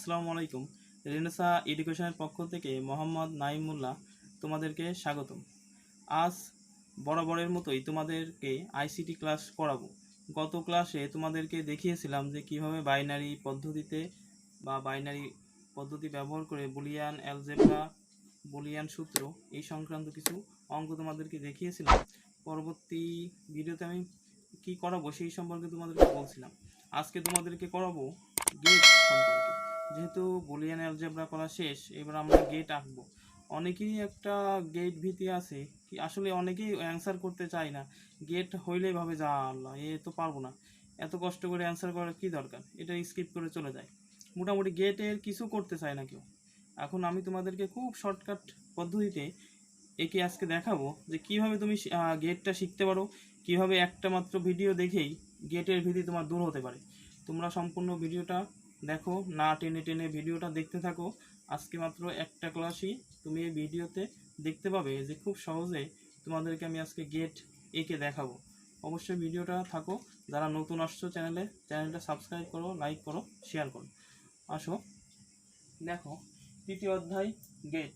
আসসালামু আলাইকুম। রেনেসা এডুকেশনের পক্ষ থেকে মোহাম্মদ নাইমুল্লাহ তোমাদেরকে স্বাগতম। আজ বরাবরের মতোই তোমাদেরকে আইসিটি ক্লাস করাবো। গত ক্লাসে তোমাদেরকে দেখিয়েছিলাম যে কিভাবে বাইনারি পদ্ধতিতে বা বাইনারি পদ্ধতি ব্যবহার করে বুলিয়ান অ্যালজেব্রা, বুলিয়ান সূত্র এই সংক্রান্ত কিছু অঙ্ক তোমাদেরকে দেখিয়েছিলাম। পরবর্তী ভিডিওতে আমি কি করাবো সেই সম্পর্কে তোমাদেরকে বলছিলাম। আজকে তোমাদেরকে করাবো গেট সম্পর্কে। যেহেতু বুলিয়ান অ্যালজেব্রা করা শেষ, এবার আমরা গেট আঁকবো। অনেকেই একটা গেট ভীতি আছে, কি আসলে অনেকেই অ্যান্সার করতে চায় না। গেট হইলেই ভাবে যা আল্লাহ এ তো পারবো না, এত কষ্ট করে অ্যান্সার করার কি দরকার, এটা স্কিপ করে চলে যায়। মোটামুটি গেটের কিছু করতে চায় না কেউ। এখন আমি তোমাদেরকে খুব শর্টকাট পদ্ধতিতে একে আজকে দেখাবো যে কিভাবে তুমি গেটটা শিখতে পারো, কিভাবে একটা মাত্র ভিডিও দেখেই গেটের ভীতি তোমার দূর হতে পারে। তোমরা সম্পূর্ণ ভিডিওটা দেখো, না টেনে টেনে ভিডিওটা দেখতে থাকো। আজকে মাত্র একটা ক্লাসই তুমি এই ভিডিওতে দেখতে পাবে যে খুব সহজে তোমাদেরকে আমি আজকে গেট এঁকে দেখাবো। অবশ্যই ভিডিওটা থাকো। যারা নতুন আসছো চ্যানেলটা সাবস্ক্রাইব করো, লাইক করো, শেয়ার করো। আসো দেখো, তৃতীয় অধ্যায় গেট।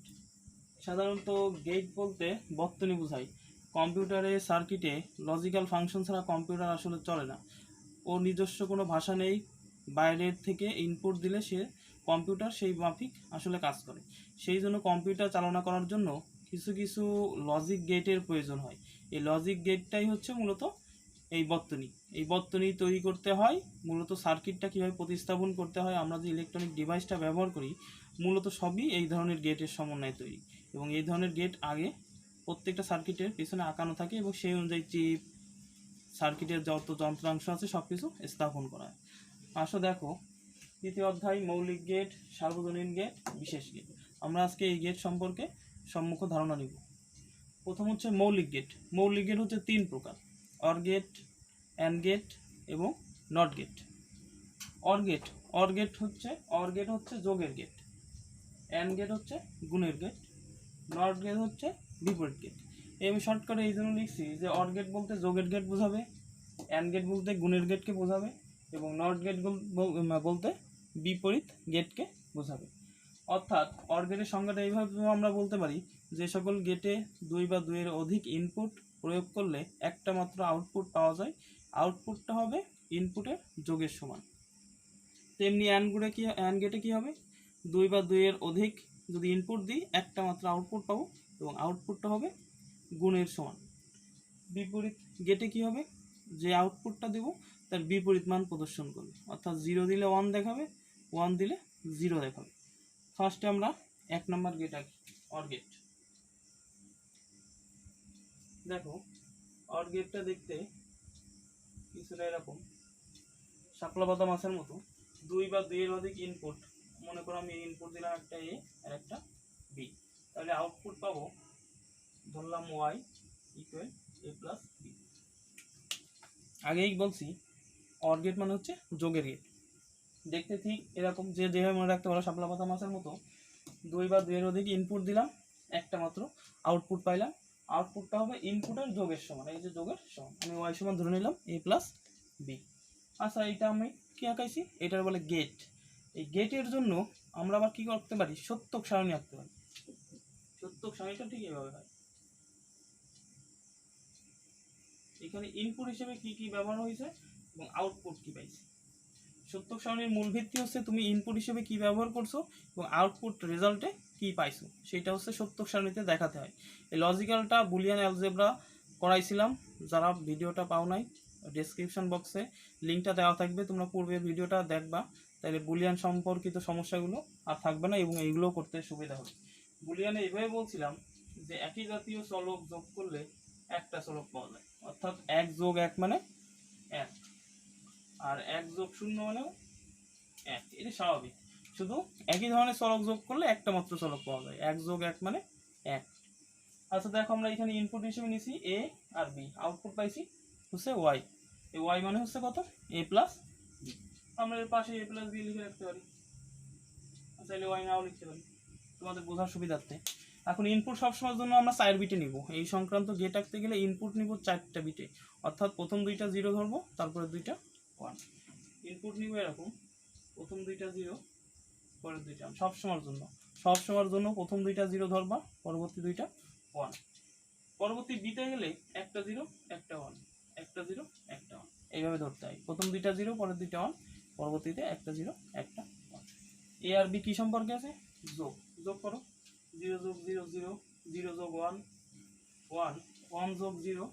সাধারণত গেট বলতে বর্তনী বোঝায়। কম্পিউটারে সার্কিটে লজিক্যাল ফাংশন ছাড়া কম্পিউটার আসলে চলে না। ওর নিজস্ব কোনো ভাষা নেই, বাইরের থেকে ইনপুট দিলে সে কম্পিউটার সেই মাফিক আসলে কাজ করে। সেই জন্য কম্পিউটার চালনা করার জন্য কিছু কিছু লজিক গেটের প্রয়োজন হয়। এই লজিক গেটটাই হচ্ছে মূলত এই বর্তনী তৈরি করতে হয়। মূলত সার্কিটটা কীভাবে প্রতিস্থাপন করতে হয়, আমরা যে ইলেকট্রনিক ডিভাইসটা ব্যবহার করি মূলত সবই এই ধরনের গেটের সমন্বয়ে তৈরি। এবং এই ধরনের গেট আগে প্রত্যেকটা সার্কিটের পিছনে আঁকানো থাকে এবং সেই অনুযায়ী চিপ, সার্কিটের যত যন্ত্রাংশ আছে সব কিছু স্থাপন করা হয়। আসো দেখো, তৃতীয় অধ্যায় মৌলিক গেট, সার্বজনীন গেট, বিশেষ গেট। আমরা আজকে এই গেট সম্পর্কে সম্মুখ ধারণা নিব। প্রথম হচ্ছে মৌলিক গেট। মৌলিক গেট হচ্ছে তিন প্রকার: অর গেট, অ্যান্ড গেট এবং নট গেট। অর গেট হচ্ছে যোগের গেট, অ্যান্ড গেট হচ্ছে গুণের গেট, নট গেট হচ্ছে বিপরীত গেট। আমি শর্টকাটে এই জন্য লিখছি যে অর গেট বলতে যোগের গেট বোঝাবে, অ্যান্ড গেট বলতে গুণের গেটকে বোঝাবে এবং নট গেট বলতে বিপরীত গেটকে বোঝাবে। অর্থাৎ অর গেটের সংজ্ঞাটা এইভাবে আমরা বলতে পারি, যে সকল গেটে দুই বা দুইয়ের অধিক ইনপুট প্রয়োগ করলে একটা মাত্র আউটপুট পাওয়া যায়, আউটপুটটা হবে ইনপুটের যোগের সমান। তেমনি অ্যান্ড গেটে কি হবে, দুই বা দুইয়ের অধিক যদি ইনপুট দিই একটা মাত্র আউটপুট পাবো এবং আউটপুটটা হবে গুণের সমান। বিপরীত গেটে কি হবে, যে আউটপুটটা দেব তার বিপরীত মান প্রদর্শন করবে, অর্থাৎ 0 দিলে 1 দেখাবে, 1 দিলে 0 দেখাবে। ফার্স্টে আমরা এক নম্বর গেট আঁকি, অর গেট। দেখো, অর গেটটা দেখতে কিছুটা এরকম, শাপলা বাদাম মাছের মতো। দুই বা দুইয়ের অধিক ইনপুট, মনে করো আমি ইনপুট দিলাম একটা এ আর একটা বি, তাহলে আউটপুট পাবো, ধরলাম ওয়াই ইকুয়াল এ প্লাস বি। আগেই বলছি অর গেট মানে হচ্ছে যোগের গেট। দেখতে ঠিক এরকম, যে যেভাবে মনে রাখতে পারো শাপলা পাতা মাছের মতো। দুই বা দুইয়ের অধিক ইনপুট দিলাম, একটা মাত্র আউটপুট পাইলাম, আউটপুটটা হবে ইনপুটের যোগের সমান। এই যে যোগের সমান, আমি ওয়াই সমান ধরে নিলাম এ প্লাস বি। আচ্ছা, এটা আমি কি আঁকাইছি, এটার বলে গেট। এই গেটের জন্য আমরা আবার কি করতে পারি, সত্যক সারণী আঁকতে পারি। সত্যক সারণীটা ঠিক এভাবে হয়। এখানে ইনপুট হিসেবে কি কি ব্যবহার হয়েছে এবং আউটপুট কি পাইছি। সত্যক সারণীর মূল ভিত্তি হচ্ছে তুমি ইনপুট হিসেবে কি ব্যবহার করছো এবং আউটপুট রেজাল্টে কি পাইছো, সেটা হচ্ছে সত্যক সারণীতে দেখাতে হয়। এই লজিক্যালটা বুলিয়ান অ্যালজেব্রা করাইছিলাম, যারা ভিডিওটা পাও নাই ডেসক্রিপশন বক্সে লিঙ্কটা দেওয়া থাকবে, তোমরা পূর্বের ভিডিওটা দেখবা, তাহলে বুলিয়ান সম্পর্কিত সমস্যাগুলো আর থাকবে না এবং এইগুলো করতে সুবিধা হবে। বুলিয়ানে এইভাবে বলছিলাম যে একই জাতীয় চলক যোগ করলে একটা চলক পাওয়া যায়, অর্থাৎ 1 যোগ 1 মানে 1, আর 1 যোগ 0 মানে 1। এটা স্বাভাবিক, শুধু একই ধরনের চলক যোগ করলে একটা মাত্র চলক পাওয়া যায়, 1 যোগ 1 মানে 1। আচ্ছা দেখো, আমরা এখানে ইনপুট হিসেবে নিছি এ আর বি, আউটপুট পাইছি হচ্ছে ওয়াই। এই ওয়াই মানে হচ্ছে কত, এ প্লাস বি। আমরা এর পাশে এ প্লাস বি লিখে রাখতে পারি, চাইলে ওয়াই নাও লিখতে পারি তোমাদের বোঝার সুবিধার্থে। এখন ইনপুট সবসময়ের জন্য আমরা 4 বিটে নিব। এই সংক্রান্ত গেট আঁকতে গেলে ইনপুট নিব 4টা বিটে, অর্থাৎ প্রথম দুইটা 0 ধরবো, তারপরে দুইটা 1। ইনপুট নিব এরকম, প্রথম দুইটা 0, পরের দুইটা সবসময়ের জন্য প্রথম দুইটা 0 ধরবা, পরবর্তী দুইটা 1। পরবর্তী বিতে গেলে একটা 0 একটা 1, একটা 0 একটা 1, এইভাবে ধরতে হয়। প্রথম দুইটা 0, পরের দুইটা 1, পরবর্তীতে একটা 0 একটা 1। এ আর বি কি সম্পর্কে আছে? যোগ করো। 0 যোগ 0 0, 0 যোগ 1 1, 1 যোগ 0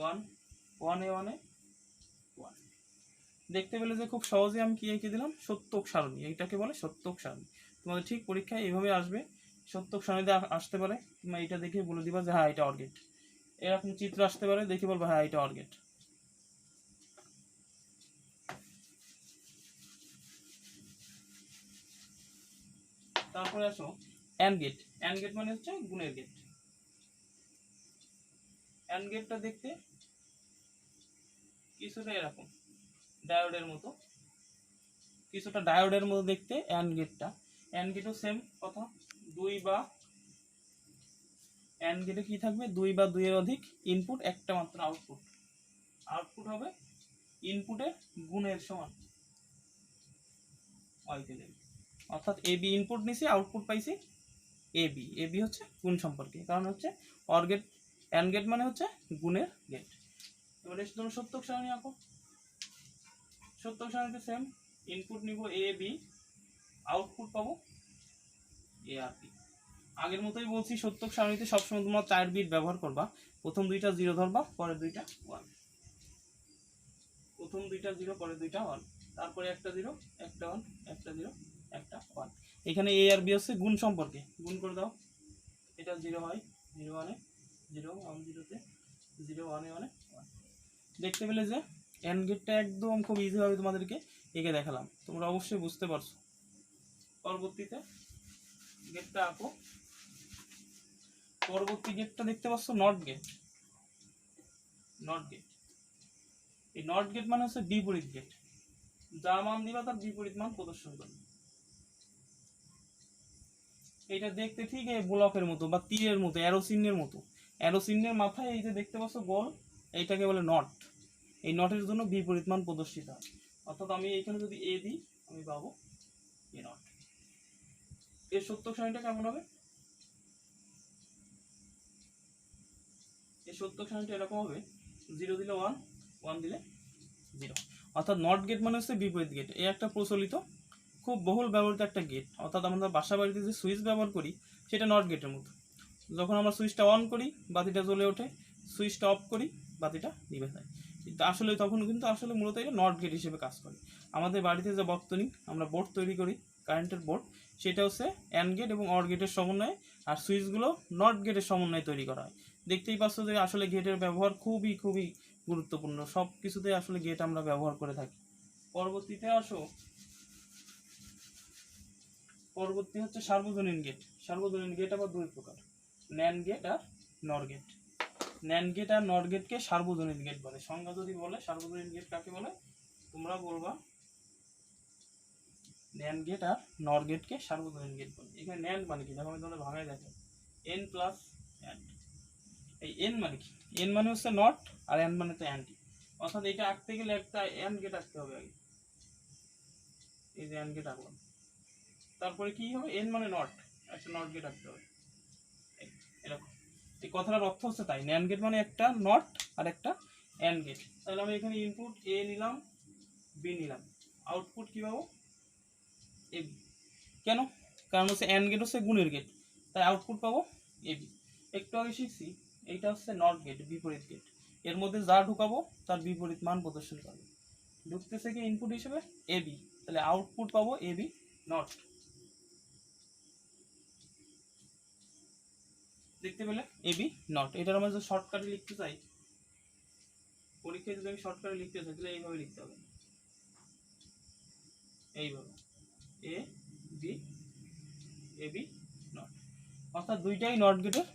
1, 1 এ 1 এ 1। দেখতে পেলে যে খুব সহজে আমি কি এঁকে দিলাম, সত্যক সারণী। এইটাকে বলে সত্যক সারণী। তোমাদের ঠিক পরীক্ষায় এইভাবে আসবে, সত্যক সারণীতে আসতে পারে। তোমরা এটা দেখে বলে দিবা যে হ্যাঁ এটা অর গেট। এরকম চিত্র আসতে পারে, দেখে বলবো হ্যাঁ এটা অর গেট। তারপরে আসো এন্ড গেট। এন্ড গেট মানে হচ্ছে গুণের গেট। এন্ড গেটটা দেখতে কিছুটা এরকম ডায়োডের মতো, দেখতে এন্ড গেটটা। এন্ড গেটও সেম কথা, দুই বা এন্ড গেটে কি থাকবে, 2 বা 2 এর অধিক ইনপুট, একটা মাত্র আউটপুট। আউটপুট হবে ইনপুটের গুণের সমান। অর্থাৎ এ বি ইনপুট নিছি, আউটপুট পাইছি এ বি হচ্ছে গুণ সম্পর্কে, কারণ হচ্ছে অর গেট, এন্ড গেট মানে হচ্ছে গুণের গেট। এবারে তুমি সত্যক সারণী আঁকো। সত্যক সারণীতে সেম, ইনপুট নিব এ বি, আউটপুট পাবো এ আর বি। আগের মতোই বলছি, সত্যক সারণীতে সবসময় তোমরা 4 বিট ব্যবহার করবা। প্রথম দুইটা 0 ধরবা, পরের দুইটা 1। প্রথম দুইটা 0, পরের দুইটা 1, তারপরে একটা 0 একটা 1, একটা 0 একটা 1। এখানে এ আর বি হচ্ছে গুণ সম্পর্কে, গুণ করে দাও। এটা 0 হয় 0 1 এ 0, 1 0 তে 0, 1 এ 1 এ 1। দেখতে পেলে যে এন্ড গেটটা একদম খুব ইজি ভাবে তোমাদেরকে এঁকে দেখালাম, তোমরা অবশ্যই বুঝতে পারছো। পরবর্তীতে গেটটা আঁকো। পরবর্তী গেটটা দেখতে পাচ্ছ নট গেট। নট গেট, এই নট গেট মানে হচ্ছে বিপরীত গেট। যা মান দিবা তার বিপরীত মান প্রদর্শন করবে। এটা দেখতে ঠিক এই ব্লকের মতো বা তীরের মতো, অ্যারো চিহ্নের মতো। অ্যারো চিহ্নের মাথায় এই যে দেখতে পাচ্ছ গোল, এইটাকে বলে নট। এই নটের জন্য বিপরীত মান প্রদর্শিত হয়। অর্থাৎ আমি এখানে যদি এ দিই, আমি পাবো এ নট। এর সত্যক সারণীটা কেমন হবে? এই সত্যক সারণীটা এরকম হবে, 0 দিলে 1, 1 দিলে 0। অর্থাৎ নট গেট মানে হচ্ছে বিপরীত গেট। এই একটা প্রচলিত খুব বহুল ব্যবহৃত একটা গেট। অর্থাৎ আমরা বাসা বাড়িতে যে সুইচ ব্যবহার করি সেটা নট গেটের মতো। যখন আমরা সুইচটা অন করি বাতিটা জ্বলে ওঠে, সুইচটা অফ করি বাতিটা নিভে যায়। কিন্তু আসলে তখন কিন্তু আসলে মূলত এটা নট গেট হিসেবে কাজ করে। আমাদের বাড়িতে যে বর্তনী আমরা বোর্ড তৈরি করি, কারেন্টের বোর্ড, সেটা হচ্ছে অ্যান্ড গেট এবং অর গেটের সমন্বয়ে, আর সুইচগুলো নট গেটের সমন্বয়ে তৈরি করা হয়। দেখতেই পাচ্ছ যে আসলে গেটের ব্যবহার খুবই খুবই গুরুত্বপূর্ণ। সব কিছুতে আসলে গেট আমরা ব্যবহার করে থাকি। পরবর্তীতে আসো, পরবর্তী হচ্ছে সার্বজনীন গেট। সার্বজনীন গেট আবার দুই প্রকার, ন্যান্ড গেট আর নর গেট। ন্যান্ড গেট আর নর গেটকে সার্বজনীন গেট বলে। সংজ্ঞা যদি বলে সার্বজনীন গেট কাকে বলে, তোমরা বলবা ন্যান্ড গেট আর নর গেটকে সার্বজনীন গেট বলে। এখানে ন্যান্ড মানে কি, দেখো আমি তোমাদের ভাঙায় দেখো, এন প্লাস অ্যান্ড। এই এন মানে কি, এন মানে হচ্ছে নট, আর অ্যান্ড মানে তো অ্যান্ড। অর্থাৎ এটা আঁকতে গেলে একটা অ্যান্ড গেট আঁকতে হবে আগে। এই যে অ্যান্ড গেট আঁকলাম, তারপরে কি হবে, এন মানে নট, একটা নট গেট আঁকতে হবে এরকম। এই কথাটার অর্থ হচ্ছে তাই, ন্যান্ড গেট মানে একটা নট আর একটা অ্যান্ড গেট। তাহলে আমি এখানে ইনপুট এ নিলাম, বি নিলাম, আউটপুট কি পাবো, এ বি। কেন? কারণ হচ্ছে অ্যান্ড গেট হচ্ছে গুণের গেট, তাই আউটপুট পাবো এ বি। একটু আগে শিখছি এইটা হচ্ছে নট গেট, বিপরীত গেট। এর মধ্যে যা ঢুকাবো তার বিপরীত মান প্রদর্শন করবে। ঢুকতেছে কি ইনপুট হিসেবে এ বি, তাহলে আউটপুট পাবো এ বি নট। দেখতে পেলে এ বি নট। এটার আমরা যদি শর্টকাটে লিখতে চাই, পরীক্ষায় যদি আমি শর্টকাটে লিখতে চাই তাহলে এইভাবে লিখতে হবে, এইভাবে এ বি, এ বি নট। অর্থাৎ দুইটাই নট গেটের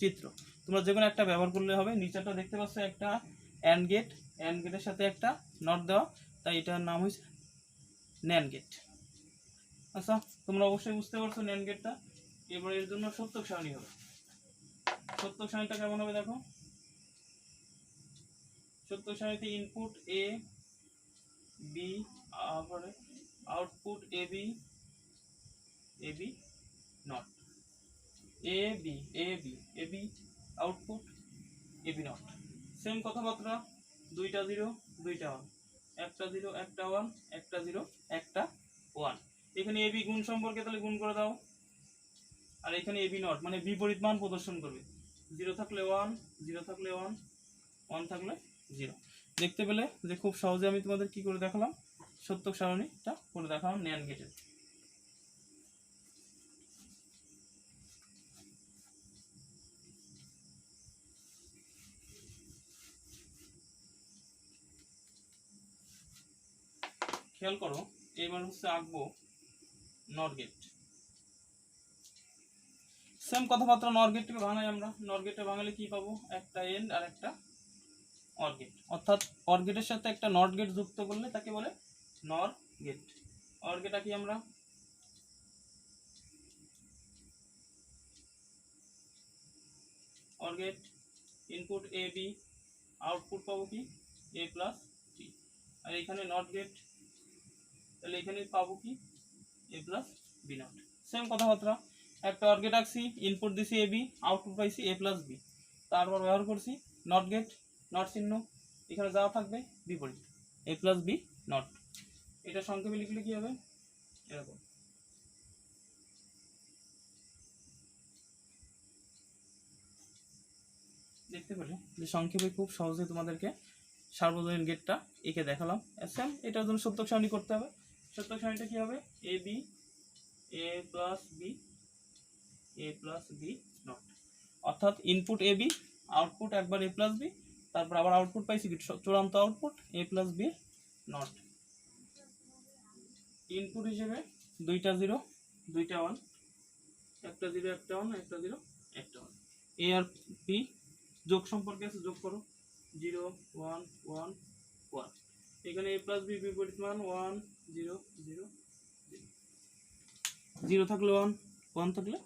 চিত্র। তোমরা যে কোনো একটা ব্যবহার করলে হবে। নিচেরটা দেখতে পাচ্ছ একটা অ্যান্ড গেট, অ্যান্ড গেটের সাথে একটা নট দেওয়া, তাই এটার নাম হয়েছে ন্যান্ড গেট। আচ্ছা, তোমরা অবশ্যই বুঝতে পারছো ন্যান্ড গেটটা। এবার এর জন্য সত্যক সারণী হবে। সত্যক সারণীটা কেমন হবে দেখো, সত্যক সারণীতে ইনপুট এ বি, তারপরে output A B, AB not, A B A B A B output AB not. Same কথাবার্তা, দুইটা জিরো দুইটা ওয়ান, একটা জিরো একটা ওয়ান, একটা জিরো একটা ওয়ান। এখানে এবি গুণ সম্পর্কে তাহলে গুণ করে দাও, আর এখানে এবি নট মানে বিপরীত মান প্রদর্শন করবে। জিরো থাকলে ওয়ান, জিরো থাকলে ওয়ান, ওয়ান থাকলে জিরো। দেখতে পেলে যে খুব সহজে আমি তোমাদের কি করে দেখালাম, সত্যক সারণীটা করে দেখালাম ন্যান্ড গেটের। খেয়াল করো, এবার হচ্ছে আঁকবো নর গেট। সেম কথাবার্তা, নর গেটকে ভাঙাই আমরা। নর গেটে ভাঙালে কি পাবো, একটা এন্ড আর একটা অর গেট, অর্থাৎ অর গেটের সাথে একটা নট গেট যুক্ত করলে তাকে বলে নর গেট। অর গেট আঁকি আমরা, or gate input A B, output পাবো কি এ প্লাস বি। আর এখানে নট গেট, তাহলে এখানে পাবো কি এ প্লাস বি নট। সেম কথাবার্তা, একটা অর গেট আঁকছি, ইনপুট দিছি এ বি, আউটপুট পাইছি এ প্লাস বি। তারপর ব্যবহার করছি নট গেট, নট চিহ্ন, এখানে যা থাকবে বিপরীত এ প্লাস বি নট। এটা সংক্ষেপে লিখলে কি হবে, এরকম। দেখতে পেলে যে সংক্ষেপে খুব সহজে তোমাদেরকে সার্বজনীন গেটটা এঁকে দেখালাম। সেম এটার জন্য সত্যক সারণী করতে হবে। সত্যক সারণীটা কি হবে, A B A plus B A plus B not, অর্থাৎ ইনপুট এ বি, আউটপুট একবার এ প্লাস বি, তারপর আবার আউটপুট পাইছি চূড়ান্ত output A plus B not. ইনপুট হিসেবে দুইটা জিরো দুইটা ওয়ান, একটা জিরো একটা ওয়ান, একটা জিরো একটা ওয়ান। এ আর বি যোগ সম্পর্কে আছে, যোগ করো, জিরো ওয়ান ওয়ান ওয়ান। এখানে এ প্লাস বি বিপরীত মান one zero zero zero, zero থাকলে ওয়ান, ওয়ান থাকলে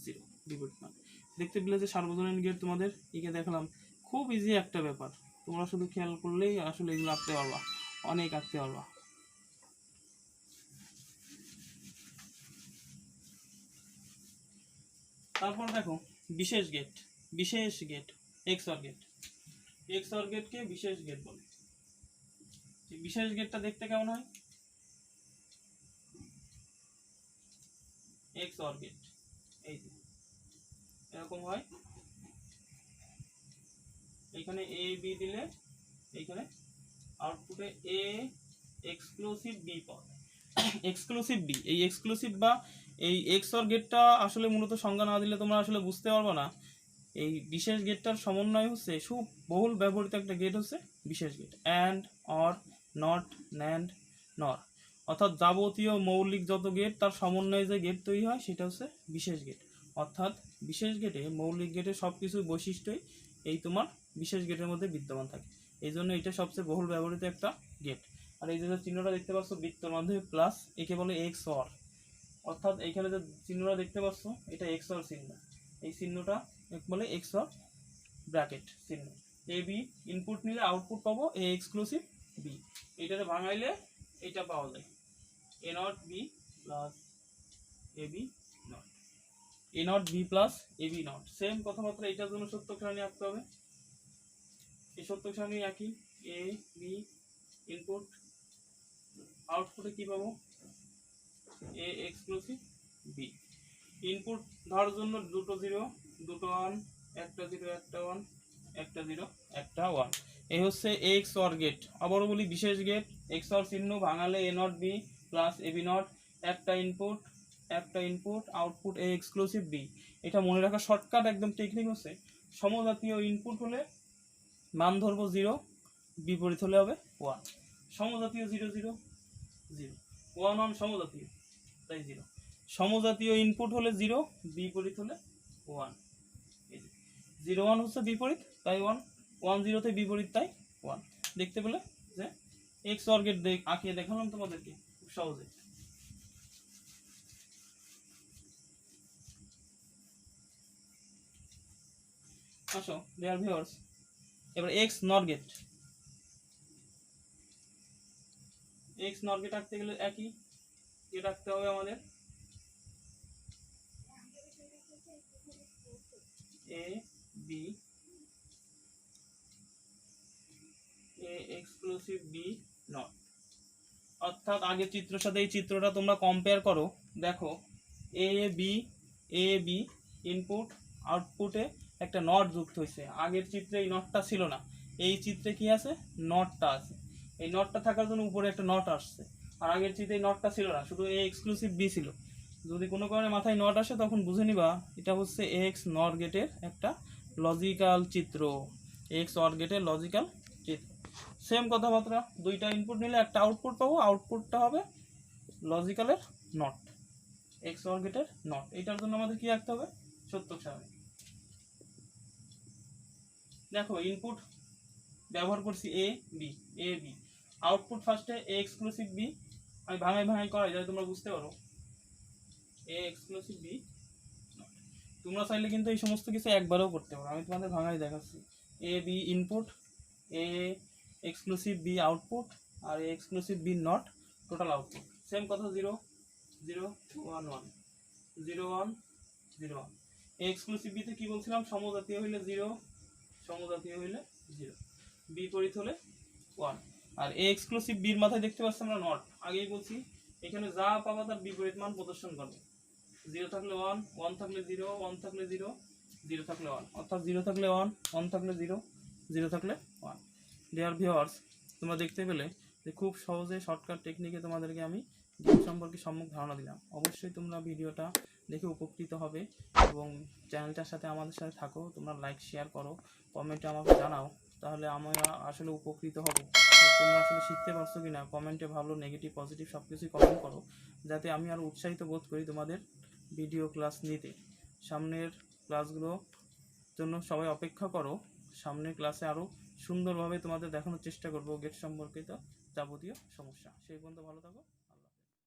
জিরো, বিপরীত মান। দেখতে পেলে যে সার্বজনীন গেট তোমাদের এঁকে দেখালাম, খুব ইজি একটা ব্যাপার। তোমরা শুধু খেয়াল করলেই আসলে এগুলো আঁকতে পারবা, অনেক আঁকতে পারবা। তারপর দেখো বিশেষ গেট, বিশেষ gate X or gate, X or গেটকে বিশেষ গেট বলে। বিশেষ গেটটা দেখতে কেমন হয়, এক্স অর গেট এই যে এরকম হয়। এখানে এ বি দিলে এইখানে আউটপুটে এ এক্সক্লুসিভ বি পাওয়া যায়। এক্সক্লুসিভ বি, এই এক্সক্লুসিভ বা এই এক্স অর গেটটা আসলে মূলত সংজ্ঞা না দিলে তোমরা আসলে বুঝতে পারবে না। এই বিশেষ গেটটার সমন্বয় হচ্ছে বহুল ব্যবহৃত একটা গেট হচ্ছে বিশেষ gate, and or not nand nor, অর্থাৎ যাবতীয় মৌলিক যত গেট তার সমন্বয়ে যে গেট তৈরি হয় সেটা হচ্ছে বিশেষ গেট। অর্থাৎ বিশেষ গেটে মৌলিক গেটের সব কিছু বৈশিষ্ট্যই এই তোমার বিশেষ গেটের মধ্যে বিদ্যমান থাকে, এই জন্য এটা সবচেয়ে বহুল ব্যবহৃত একটা গেট। আর এই যে চিহ্নটা দেখতে পাচ্ছ বৃত্তের মাধ্যমে প্লাস, একে বলে এক্স অর, অর্থাৎ এইখানে যে চিহ্নটা দেখতে পাচ্ছ এটা এক্স অর চিহ্ন, এই চিহ্নটা বলে এক্স অর ব্র্যাকেট চিহ্ন। এ বি ইনপুট নিলে আউটপুট পাবো এ এক্সক্লুসিভ বি, এটারে ভাঙাইলে এটা পাওয়া যায় A not B plus A B not, A not B plus A B not. Same কথাবার্তা, এটার জন্য সত্যক সারণী আঁকতে হবে। এই সত্যক সারণী একই, এ বি ইনপুট, আউটপুটে কি পাবো এ এক্সক্লুসিভ বি। ইনপুট ধরার জন্য দুটো জিরো দুটো ওয়ান, একটা জিরো একটা ওয়ান, একটা জিরো একটা ওয়ান। এই হচ্ছে এক্স অর গেট। আবারও বলি বিশেষ গেট, এক্স অর চিহ্ন ভাঙালে A not B plus A B not, একটা input output A exclusive B. এটা মনে রাখা শর্টকাট একদম টেকনিক হচ্ছে, সমজাতীয় ইনপুট হলে মান ধরবো জিরো, বিপরীত হলে হবে ওয়ান। সমজাতীয় zero zero zero, one one সমজাতীয় তাই জিরো। সমজাতীয় ইনপুট হলে জিরো, বিপরীত হলে ওয়ান। জিরো ওয়ান হচ্ছে বিপরীত তাই ওয়ান, ওয়ান জিরোতে বিপরীত তাই ওয়ান। দেখতে পেলে যে এক্স অর গেট আঁকিয়ে দেখালাম তোমাদেরকে খুব সহজে। আসো ডিয়ার ভিউয়ার্স, এবার X nor gate, X nor gate আঁকতে গেলে একই গেট আঁকতে হবে আমাদের। B not. অর্থাৎ আগের চিত্রের সাথে এই চিত্রটা তোমরা কম্পেয়ার করো, দেখো এ বি ইনপুট আউটপুটে একটা নট যুক্ত হয়েছে। আগের চিত্রে এই নটটা ছিল না, এই চিত্রে কি আছে, নটটা আছে। এই নটটা থাকার জন্য উপরে একটা নট আসছে। আর আগের চিত্রে এই নটটা ছিল না, শুধু এ এক্সক্লুসিভ বি ছিল। যদি কোনো কারণে মাথায় নট আসে তখন বুঝে নিবা এটা হচ্ছে এক্স নর গেটের একটা লজিক্যাল চিত্র, এক্স অর গেটের লজিক্যাল চিত্র। সেম কথাবার্তা, দুইটা ইনপুট নিলে একটা আউটপুট পাবো, আউটপুটটা হবে লজিক্যালের নট, এক্স অর গেটের নট। এটার জন্য আমাদের কি রাখতে হবে, সত্যক সারণী। দেখো ইনপুট ব্যবহার করছি এ বি, আউটপুট ফার্স্টে এ এক্সক্লুসিভ বি। আমি ভাঙাই করাই যাতে তোমরা বুঝতে পারো, এ এক্সক্লুসিভ বি। তোমরা চাইলে কিন্তু এই সমস্ত কিছু একবারও করতে পারো, আমি তোমাদের ভাঙাই দেখাচ্ছি। A B input, A exclusive B output, আর A exclusive B not total output. Same কথা, 0 0 1 1 0 1 0 1। এ এক্সক্লুসিভ বিতে কি বলছিলাম, সমজাতীয় হইলে 0, সমজাতীয় হইলে 0, বিপরীত হলে 1। আর এ এক্সক্লুসিভ বির মাথায় দেখতে পাচ্ছি আমরা নট, আগেই বলছি এখানে যা পাবা তার বিপরীত মান প্রদর্শন করবে। 0 থাকলে 1, 1 থাকলে 0, 1 থাকলে 0, 0 থাকলে 1, অর্থাৎ 0 থাকলে 1, 1 থাকলে 0, 0 থাকলে 1। ডিয়ার ভিউয়ার্স, তোমরা দেখতে পেলে যে খুব সহজে শর্টকাট টেকনিকে তোমাদেরকে আমি গেম সম্পর্কে সম্যক ধারণা দিলাম। অবশ্যই তোমরা ভিডিওটা দেখে উপকৃত হবে এবং চ্যানেলটার সাথে আমাদের সাথে থাকো। তোমরা লাইক শেয়ার করো, কমেন্টে আমাকে জানাও, তাহলে আমরা আসলে উপকৃত হব। তোমরা আসলে শিখতে পারছো কিনা কমেন্টে ভালো নেগেটিভ পজিটিভ সব কিছুই কমেন্ট করো, যাতে আমি আরও উৎসাহিত বোধ করি তোমাদের ভিডিও ক্লাস নিতে। সামনের ক্লাসগুলোর জন্য সবাই অপেক্ষা করো, সামনের ক্লাসে আরও সুন্দরভাবে তোমাদের দেখানোর চেষ্টা করবো গেট সম্পর্কিত যাবতীয় সমস্যা। সেই পর্যন্ত ভালো থাকো।